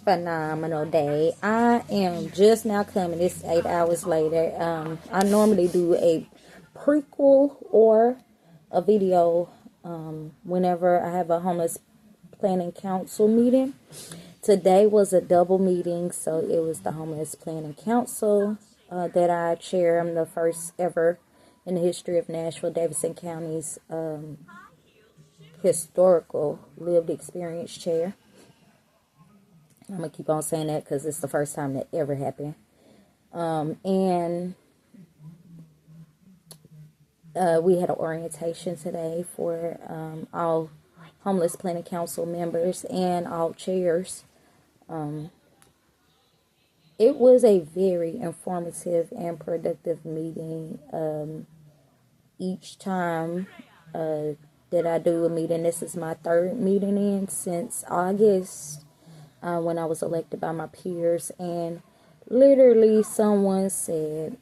phenomenal day. I am just now coming. It's 8 hours later. I normally do a prequel or a video whenever I have a homeless planning council meeting. Today was a double meeting, so it was the homeless planning council that I chair. I'm the first ever in the history of Nashville, Davidson County's historical lived experience chair. I'm going to keep on saying that because it's the first time that ever happened. And we had an orientation today for all homeless planning council members and all chairs. It was a very informative and productive meeting. Each time that I do a meeting, this is my third meeting in since August, when I was elected by my peers, and literally someone said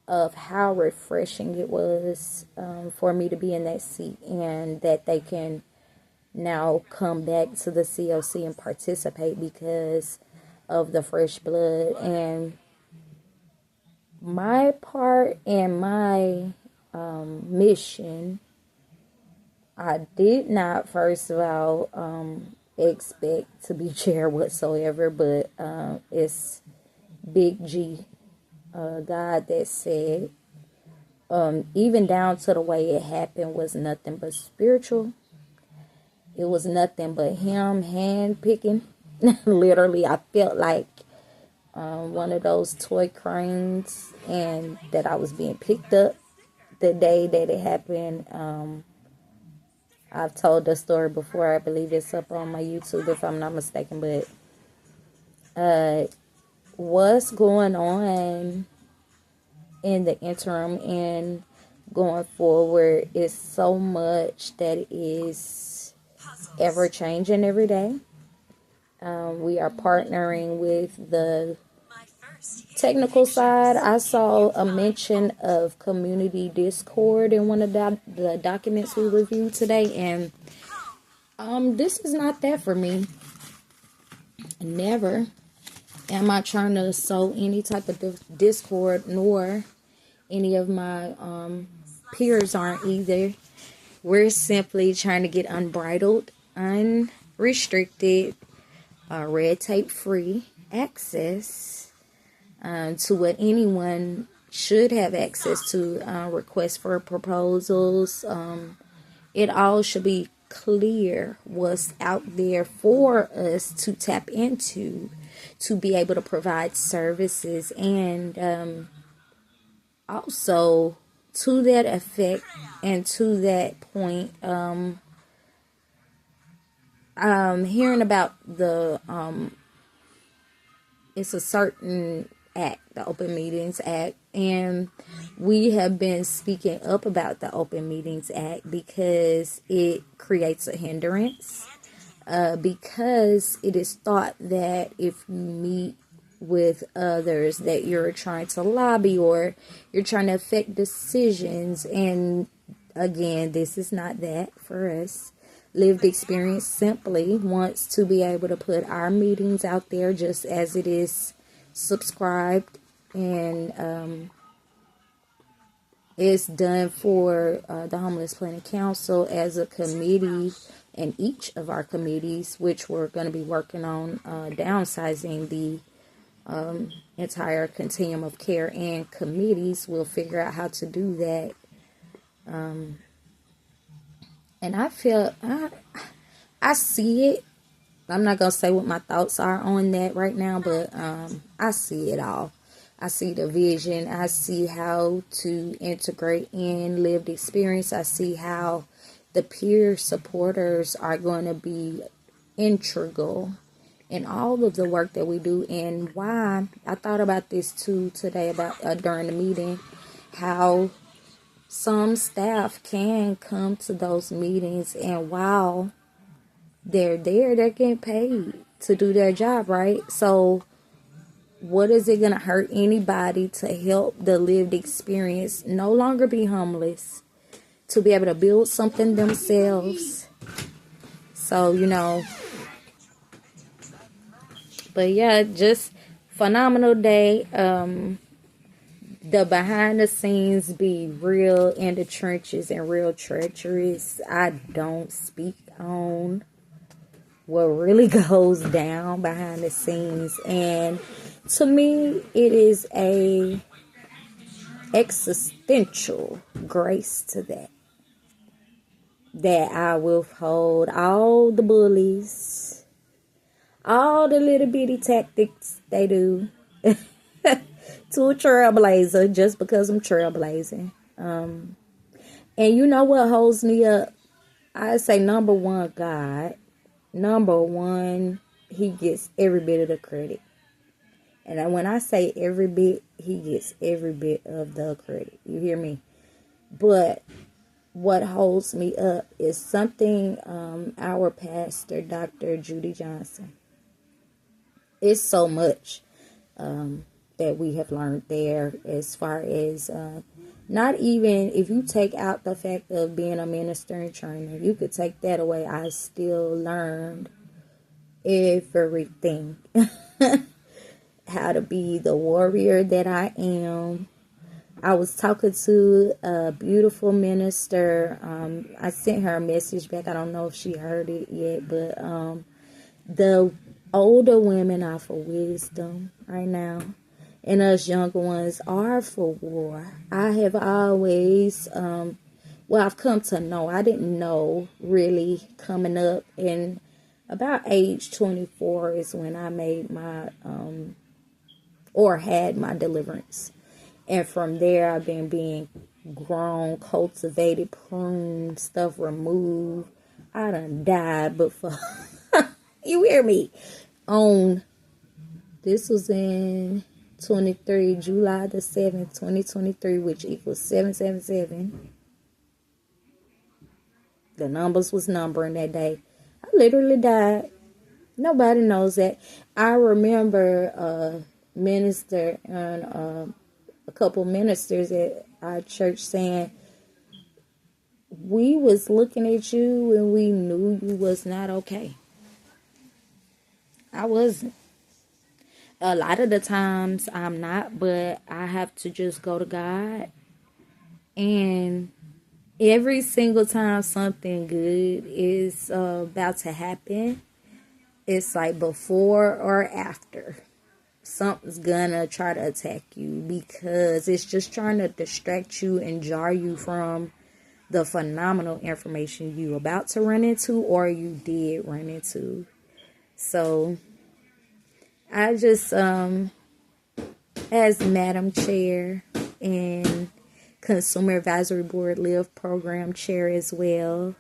of how refreshing it was for me to be in that seat, and that they can now come back to the COC and participate because of the fresh blood. And my part and my mission, I did not, first of all, expect to be chair whatsoever, but it's Big G, God, that said, even down to the way it happened was nothing but spiritual. It was nothing but him hand picking. Literally, I felt like one of those toy cranes, and that I was being picked up the day that it happened. I've told the story before. I believe it's up on my YouTube if I'm not mistaken. But what's going on in the interim and going forward is so much that is ever changing every day. We are partnering with the technical side. I saw a mention of community Discord in one of the documents we reviewed today, and this is not that for me. Never am I trying to sow any type of Discord, nor any of my peers aren't either. We're simply trying to get unbridled, unrestricted, red tape free access to what anyone should have access to. Requests for proposals. It all should be clear what's out there for us to tap into to be able to provide services. And also, to that effect and to that point, hearing about the it's a certain act, the Open Meetings Act, and we have been speaking up about the Open Meetings Act because it creates a hindrance, because it is thought that if you meet with others that you're trying to lobby or you're trying to affect decisions. And again, this is not that for us. Lived Experience simply wants to be able to put our meetings out there just as it is subscribed, and it's done for the Homeless Planning Council as a committee, and each of our committees, which we're going to be working on downsizing the entire continuum of care and committees. We'll figure out how to do that. And I feel, I see it. I'm not going to say what my thoughts are on that right now, but I see it all. I see the vision. I see how to integrate in lived experience. I see how the peer supporters are going to be integral in all of the work that we do. And why I thought about this too today, about during the meeting, how some staff can come to those meetings, and while they're there, they're getting paid to do their job, right? So what is it going to hurt anybody to help the lived experience no longer be homeless, to be able to build something themselves, So, but yeah, just phenomenal day. The behind the scenes be real in the trenches and real treacherous. I don't speak on what really goes down behind the scenes, and to me it is a existential grace to that I withhold all the bullies, all the little bitty tactics they do to a trailblazer just because I'm trailblazing. And you know what holds me up? I say number one, God. Number one, he gets every bit of the credit. And when I say every bit, he gets every bit of the credit. You hear me? But what holds me up is something our pastor, Dr. Judy Johnson. It's so much that we have learned there as far as not even if you take out the fact of being a minister and trainer, you could take that away. I still learned everything. How to be the warrior that I am. I was talking to a beautiful minister. I sent her a message back. I don't know if she heard it yet, but the older women are for wisdom right now, and us younger ones are for war. I have always, I've come to know. I didn't know really coming up, and about age 24 is when I made my or had my deliverance. And from there, I've been being grown, cultivated, pruned, stuff removed. I done died before. You hear me? This was in 23, July the 7th, 2023, which equals 777. The numbers was numbering that day. I literally died. Nobody knows that. I remember minister and a couple ministers at our church saying, we was looking at you and we knew you was not okay. I wasn't. A lot of the times I'm not, but I have to just go to God. And every single time something good is about to happen, it's like before or after. Something's gonna try to attack you because it's just trying to distract you and jar you from the phenomenal information you about to run into or you did run into. So I just as Madam Chair and Consumer Advisory Board Live Program Chair as well,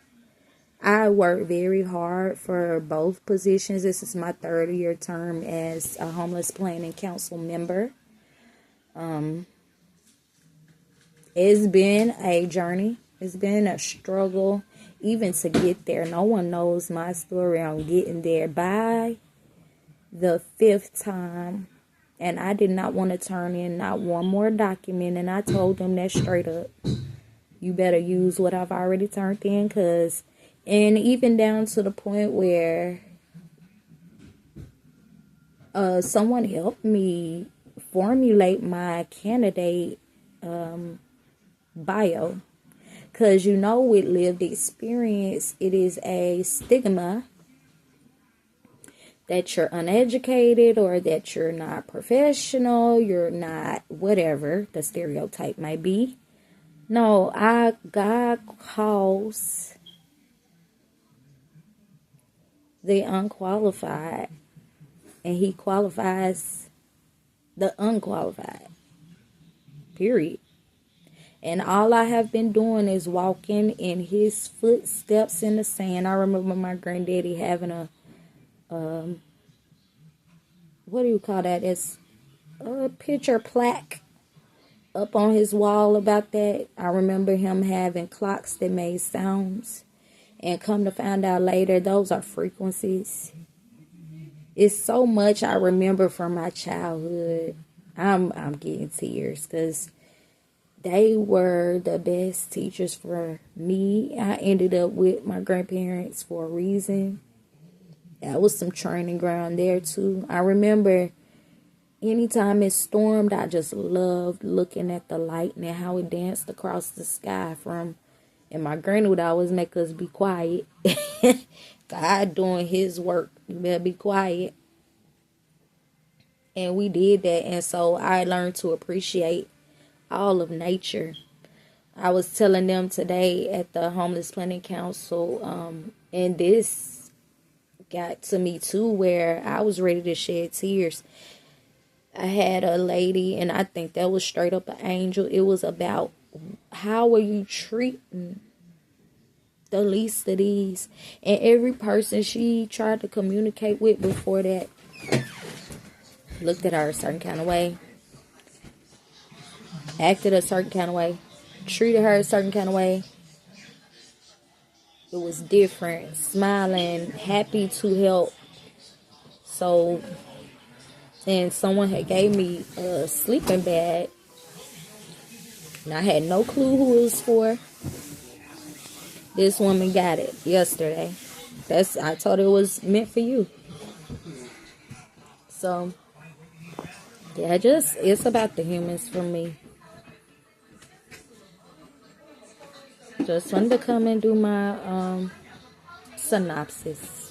I work very hard for both positions. This is my third year term as a homeless planning council member. It's been a journey. It's been a struggle even to get there. No one knows my story on getting there. By the fifth time, and I did not want to turn in not one more document, and I told them that straight up. You better use what I've already turned in, and even down to the point where someone helped me formulate my candidate bio. Because with lived experience, it is a stigma that you're uneducated or that you're not professional, you're not whatever the stereotype might be. No, God calls the unqualified, and he qualifies the unqualified, period. And all I have been doing is walking in his footsteps in the sand. I remember my granddaddy having a what do you call that? It's a picture plaque up on his wall about that. I remember him having clocks that made sounds, and come to find out later, those are frequencies. It's so much I remember from my childhood. I'm getting tears because they were the best teachers for me. I ended up with my grandparents for a reason. That was some training ground there too. I remember anytime it stormed, I just loved looking at the lightning, how it danced across the sky and my granny would always make us be quiet. God doing his work. You better be quiet. And we did that. And so I learned to appreciate all of nature. I was telling them today at the Homeless Planning Council, and this got to me too, where I was ready to shed tears. I had a lady, and I think that was straight up an angel. It was about how are you treating the least of these? And every person she tried to communicate with before that looked at her a certain kind of way, acted a certain kind of way, treated her a certain kind of way. It was different, smiling, happy to help. So, and someone had gave me a sleeping bag, and I had no clue who it was for. This woman got it yesterday. I told her it was meant for you. So, yeah, it's about the humans for me. Just wanted to come and do my synopsis.